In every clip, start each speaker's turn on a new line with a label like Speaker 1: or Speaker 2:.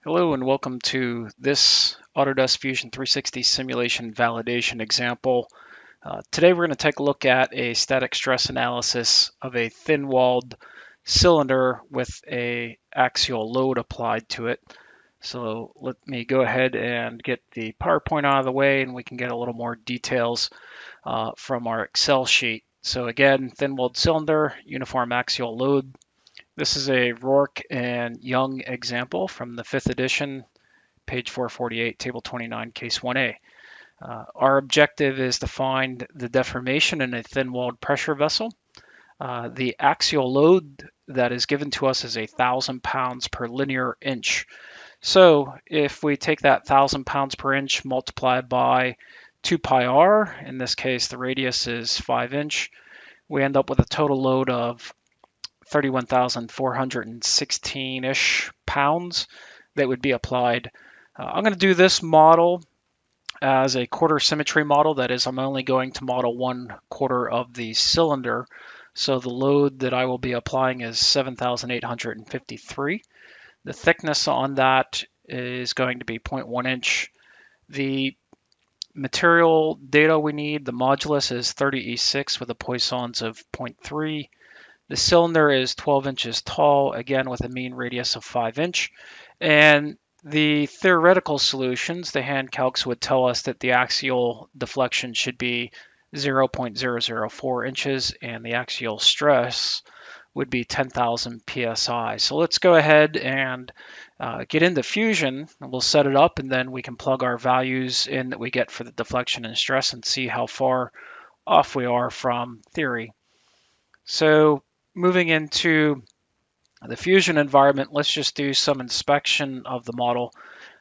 Speaker 1: Hello and welcome to this Autodesk Fusion 360 simulation validation example. Today we're going to take a look at a static stress analysis of a thin-walled cylinder with a axial load applied to it. So let me go ahead and get the PowerPoint out of the way and we can get a little more details from our Excel sheet. So again, thin-walled cylinder, uniform axial load. This is a Rourke and Young example from the 5th edition, page 448, table 29, case 1A. Our objective is to find the deformation in a thin-walled pressure vessel. The axial load that is given to us is 1,000 pounds per linear inch. So if we take that 1,000 pounds per inch multiplied by 2 pi r, in this case the radius is 5 inch, we end up with a total load of 31,416-ish pounds that would be applied. I'm going to do this model as a quarter symmetry model. That is, I'm only going to model 1/4 of the cylinder. So the load that I will be applying is 7,853. The thickness on that is going to be 0.1 inch. The material data we need, the modulus is 30E6 with a Poissons of 0.3. The cylinder is 12 inches tall, again with a mean radius of 5 inch. And the theoretical solutions, the hand calcs would tell us that the axial deflection should be 0.004 inches and the axial stress would be 10,000 psi. So let's go ahead and get into Fusion and we'll set it up and then we can plug our values in that we get for the deflection and stress and see how far off we are from theory. So moving into the Fusion environment, let's just do some inspection of the model.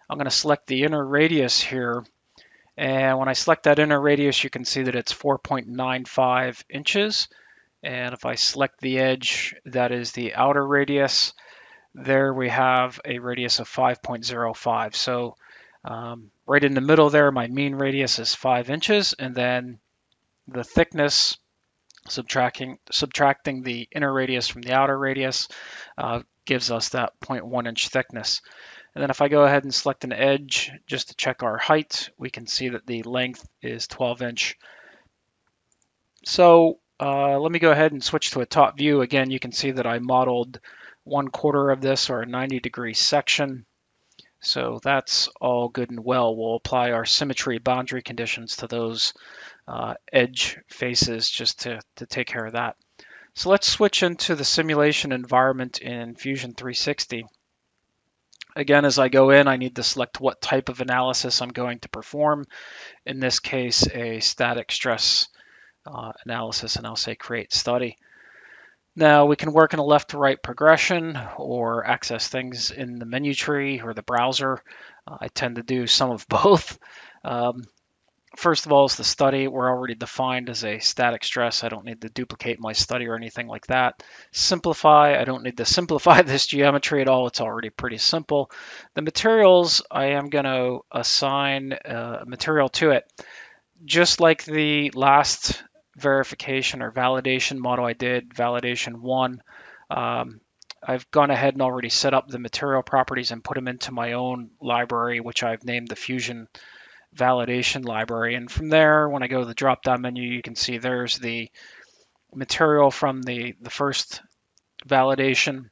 Speaker 1: I'm going to select the inner radius here. And when I select that inner radius, you can see that it's 4.95 inches. And if I select the edge, that is the outer radius, there we have a radius of 5.05. So right in the middle there, my mean radius is 5 inches. And then the thickness, subtracting the inner radius from the outer radius, gives us that 0.1 inch thickness. And then if I go ahead and select an edge just to check our height, we can see that the length is 12 inch. So let me go ahead and switch to a top view. Again, you can see that I modeled 1/4 of this, or a 90-degree section. So that's all good and well. We'll apply our symmetry boundary conditions to those edge faces just to take care of that. So let's switch into the simulation environment in Fusion 360. Again, as I go in, I need to select what type of analysis I'm going to perform. In this case, a static stress analysis, and I'll say create study. Now we can work in a left to right progression or access things in the menu tree or the browser. I tend to do some of both. First of all is the study. We're already defined as a static stress. I don't need to duplicate my study or anything like that. Simplify. I don't need to simplify this geometry at all. It's already pretty simple. The materials, I am going to assign a material to it. Just like the last verification or validation model I did, validation 1, I've gone ahead and already set up the material properties and put them into my own library, which I've named the Fusion validation library. And from there, when I go to the drop down menu, you can see there's the material from the first validation.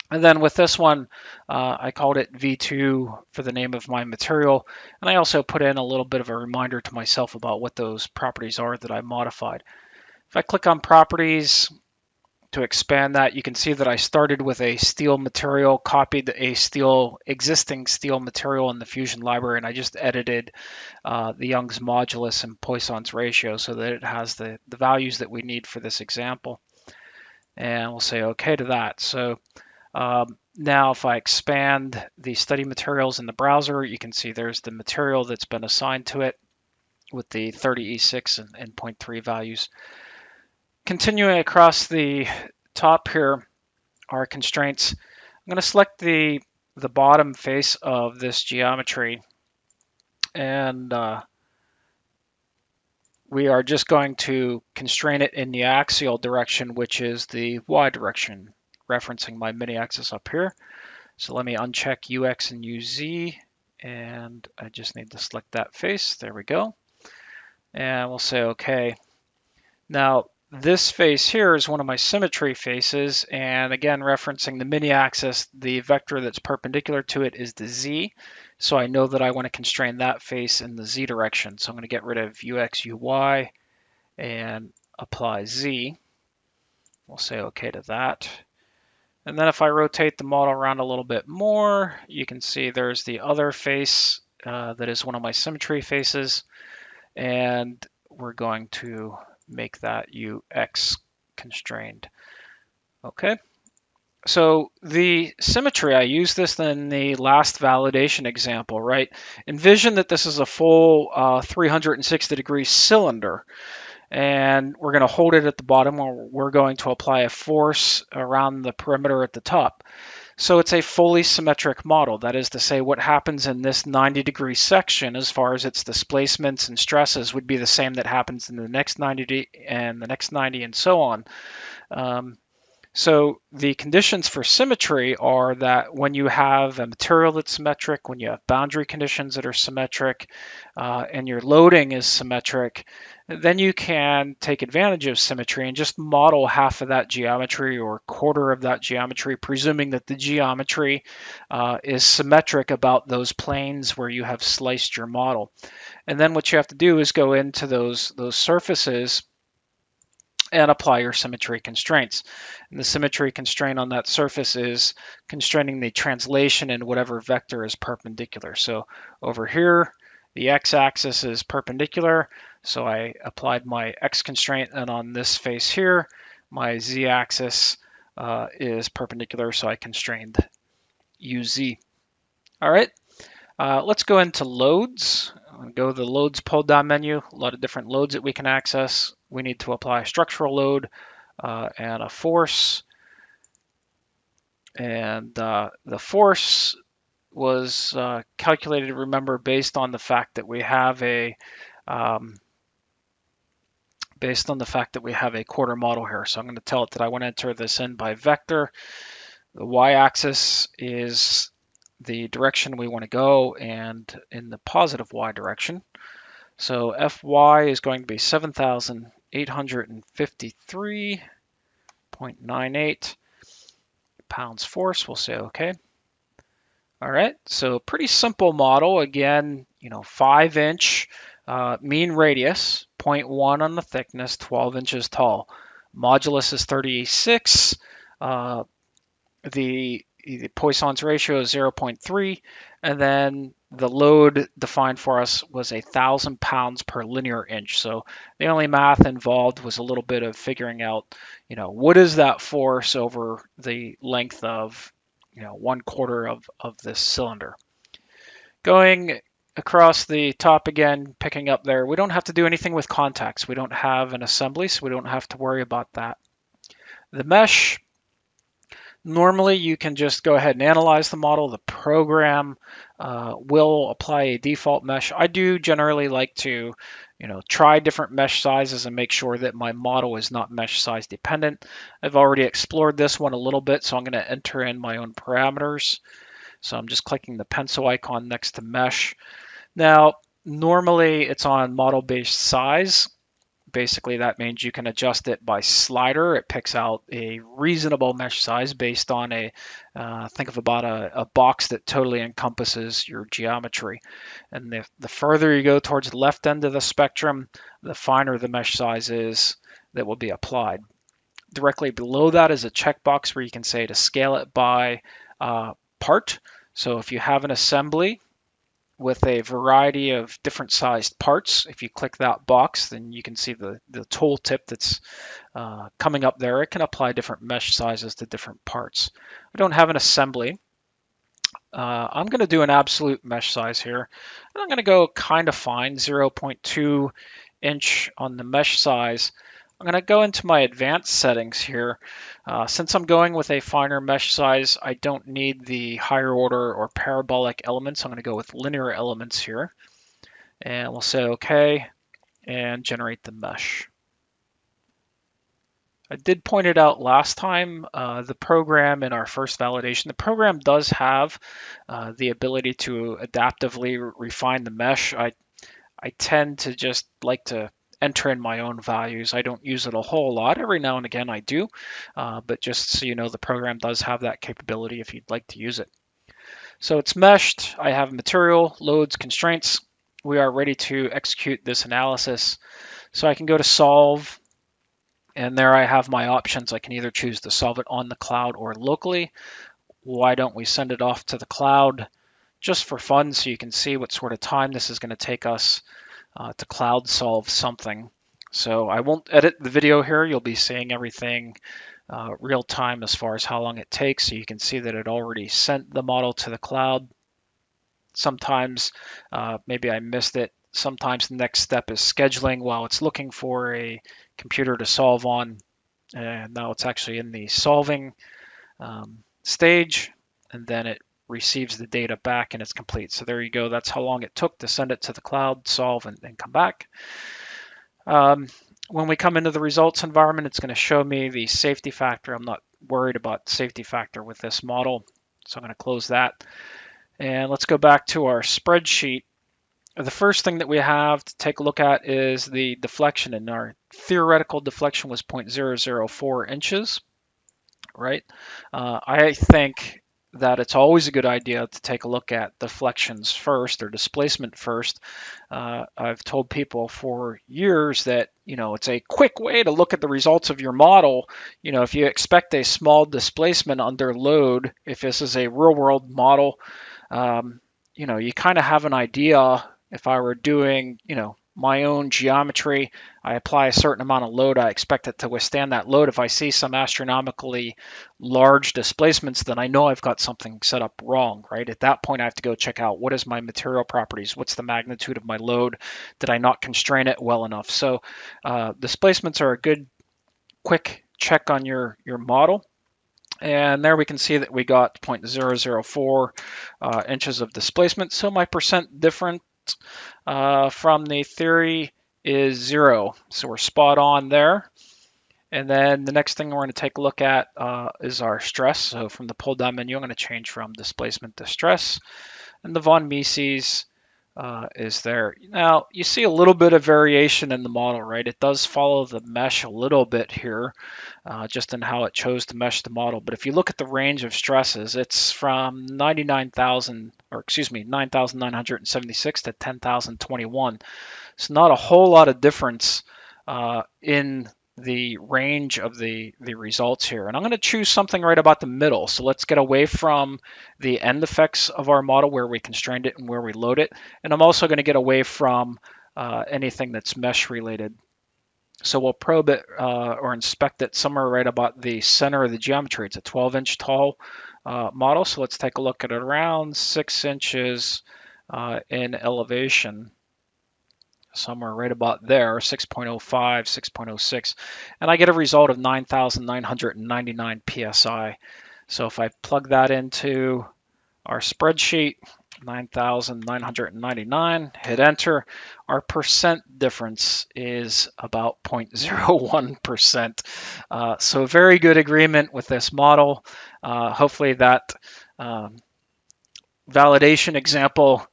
Speaker 1: And then with this one, I called it V2 for the name of my material. And I also put in a little bit of a reminder to myself about what those properties are that I modified. If I click on properties to expand that, you can see that I started with a steel material, copied a existing steel material in the Fusion library, and I just edited the Young's modulus and Poisson's ratio so that it has the values that we need for this example. And we'll say OK to that. So now if I expand the study materials in the browser, you can see there's the material that's been assigned to it with the 30E6 and 0.3 values. Continuing across the top here are constraints. I'm going to select the bottom face of this geometry, and we are just going to constrain it in the axial direction, which is the y direction, referencing my mini axis up here. So let me uncheck UX and UZ, and I just need to select that face. There we go. And we'll say OK. Now, this face here is one of my symmetry faces, and again, referencing the mini-axis, the vector that's perpendicular to it is the z, so I know that I want to constrain that face in the z direction. So I'm going to get rid of ux, uy, and apply z. We'll say OK to that. And then if I rotate the model around a little bit more, you can see there's the other face that is one of my symmetry faces, and we're going to make that UX constrained. Okay, so the symmetry, I used this in the last validation example, right? Envision that this is a full 360 degree cylinder, and we're going to hold it at the bottom, where we're going to apply a force around the perimeter at the top. So it's a fully symmetric model. That is to say, what happens in this 90-degree section as far as its displacements and stresses would be the same that happens in the next 90 and the next 90 and so on. So the conditions for symmetry are that when you have a material that's symmetric, when you have boundary conditions that are symmetric, and your loading is symmetric, then you can take advantage of symmetry and just model half of that geometry or a quarter of that geometry, presuming that the geometry is symmetric about those planes where you have sliced your model. And then what you have to do is go into those surfaces and apply your symmetry constraints. And the symmetry constraint on that surface is constraining the translation in whatever vector is perpendicular. So over here, the x-axis is perpendicular, so I applied my x constraint, and on this face here, my z-axis is perpendicular, so I constrained uz. All right, let's go into loads. Go to the loads pull down menu, a lot of different loads that we can access. We need to apply a structural load and a force. And the force was calculated, remember, based on the fact that we have a quarter model here. So I'm going to tell it that I want to enter this in by vector. The y-axis is the direction we want to go, and in the positive y direction. So Fy is going to be 7,853.98 pounds force. We'll say OK. All right, so pretty simple model. Again, 5-inch mean radius, 0.1 on the thickness, 12 inches tall. Modulus is 36. The Poisson's ratio is 0.3, and then the load defined for us was 1,000 pounds per linear inch. So the only math involved was a little bit of figuring out, what is that force over the length of, 1/4 of this cylinder. Going across the top again, picking up there, we don't have to do anything with contacts. We don't have an assembly, so we don't have to worry about that. The mesh, normally you can just go ahead and analyze the model. The program will apply a default mesh. I do generally like to try different mesh sizes and make sure that my model is not mesh size dependent. I've already explored this one a little bit, so I'm going to enter in my own parameters. So I'm just clicking the pencil icon next to mesh. Now, normally it's on model based size. Basically, that means you can adjust it by slider. It picks out a reasonable mesh size based on think of about a box that totally encompasses your geometry. And the further you go towards the left end of the spectrum, the finer the mesh size is that will be applied. Directly below that is a checkbox where you can say to scale it by part. So if you have an assembly with a variety of different sized parts, if you click that box, then you can see the tool tip that's coming up there. It can apply different mesh sizes to different parts. I don't have an assembly. I'm going to do an absolute mesh size here. And I'm going to go kind of fine, 0.2 inch on the mesh size. I'm going to go into my advanced settings here. Since I'm going with a finer mesh size, I don't need the higher order or parabolic elements. I'm going to go with linear elements here. And we'll say OK and generate the mesh. I did point it out last time, the program in our first validation, the program does have the ability to adaptively refine the mesh. I tend to just like to enter in my own values. I don't use it a whole lot. Every now and again I do, but just so you know, the program does have that capability if you'd like to use it. So it's meshed. I have material, loads, constraints. We are ready to execute this analysis. So I can go to solve, and there I have my options. I can either choose to solve it on the cloud or locally. Why don't we send it off to the cloud just for fun so you can see what sort of time this is going to take us to cloud solve something. So I won't edit the video here. You'll be seeing everything real time as far as how long it takes. So you can see that it already sent the model to the cloud. Sometimes maybe I missed it. Sometimes the next step is scheduling while it's looking for a computer to solve on. And now it's actually in the solving stage, and then it receives the data back and it's complete. So there you go. That's how long it took to send it to the cloud, solve, and come back. When we come into the results environment, it's going to show me the safety factor. I'm not worried about safety factor with this model, so I'm going to close that. And let's go back to our spreadsheet. The first thing that we have to take a look at is the deflection, and our theoretical deflection was 0.004 inches, right? I think that it's always a good idea to take a look at deflections first or displacement first. I've told people for years that, it's a quick way to look at the results of your model. If you expect a small displacement under load, if this is a real world model, you kind of have an idea. If I were doing, my own geometry, I apply a certain amount of load, I expect it to withstand that load. If I see some astronomically large displacements, then I know I've got something set up wrong, right? At that point, I have to go check out what is my material properties, what's the magnitude of my load, did I not constrain it well enough? So displacements are a good quick check on your model. And there we can see that we got 0.004 inches of displacement. So my percent difference from the theory is 0. So we're spot on there. And then the next thing we're going to take a look at is our stress. So from the pull down menu, I'm going to change from displacement to stress. And the von Mises is there. Now, you see a little bit of variation in the model, right? It does follow the mesh a little bit here, just in how it chose to mesh the model. But if you look at the range of stresses, it's from 9,976 to 10,021. It's not a whole lot of difference in the range of the results here. And I'm going to choose something right about the middle. So let's get away from the end effects of our model where we constrained it and where we load it. And I'm also going to get away from anything that's mesh related. So we'll probe it or inspect it somewhere right about the center of the geometry. It's a 12-inch tall model. So let's take a look at it around 6 inches in elevation. Somewhere right about there, 6.05, 6.06, and I get a result of 9,999 psi. So if I plug that into our spreadsheet, 9,999, hit enter, our percent difference is about 0.01%. So very good agreement with this model. Hopefully that validation example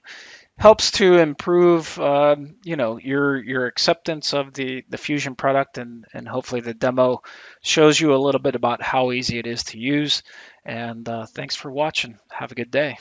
Speaker 1: helps to improve, your acceptance of the Fusion product, and hopefully the demo shows you a little bit about how easy it is to use. And thanks for watching. Have a good day.